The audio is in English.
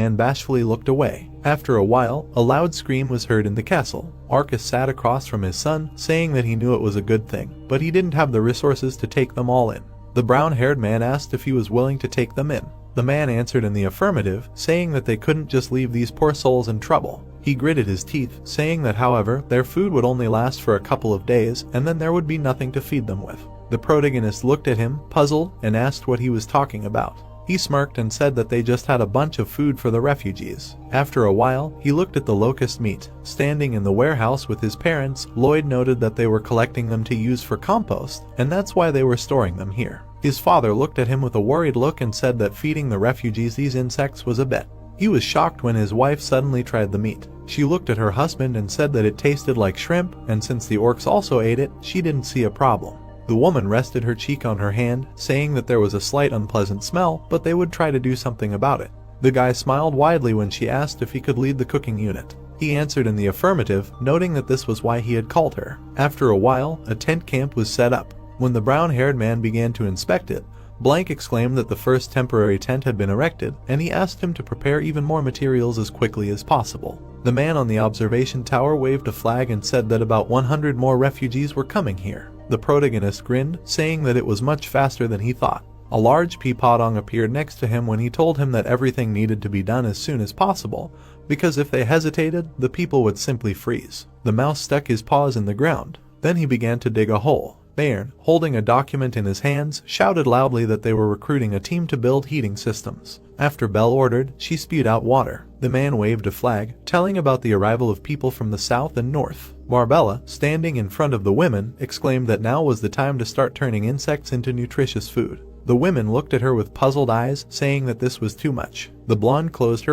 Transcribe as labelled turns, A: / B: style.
A: man bashfully looked away. After a while, a loud scream was heard in the castle. Arcus sat across from his son, saying that he knew it was a good thing, but he didn't have the resources to take them all in. The brown-haired man asked if he was willing to take them in. The man answered in the affirmative, saying that they couldn't just leave these poor souls in trouble. He gritted his teeth, saying that however, their food would only last for a couple of days, and then there would be nothing to feed them with. The protagonist looked at him, puzzled, and asked what he was talking about. He smirked and said that they just had a bunch of food for the refugees. After a while, he looked at the locust meat. Standing in the warehouse with his parents, Lloyd noted that they were collecting them to use for compost, and that's why they were storing them here. His father looked at him with a worried look and said that feeding the refugees these insects was a bet. He was shocked when his wife suddenly tried the meat. She looked at her husband and said that it tasted like shrimp, and since the orcs also ate it, she didn't see a problem. The woman rested her cheek on her hand, saying that there was a slight unpleasant smell, but they would try to do something about it. The guy smiled widely when she asked if he could lead the cooking unit. He answered in the affirmative, noting that this was why he had called her. After a while, a tent camp was set up. When the brown-haired man began to inspect it, Blank exclaimed that the first temporary tent had been erected, and he asked him to prepare even more materials as quickly as possible. The man on the observation tower waved a flag and said that about 100 more refugees were coming here. The protagonist grinned, saying that it was much faster than he thought. A large peapodong appeared next to him when he told him that everything needed to be done as soon as possible, because if they hesitated, the people would simply freeze. The mouse stuck his paws in the ground. Then he began to dig a hole. Bairn, holding a document in his hands, shouted loudly that they were recruiting a team to build heating systems. After Belle ordered, she spewed out water. The man waved a flag, telling about the arrival of people from the south and north. Marbella, standing in front of the women, exclaimed that now was the time to start turning insects into nutritious food. The women looked at her with puzzled eyes, saying that this was too much. The blonde closed her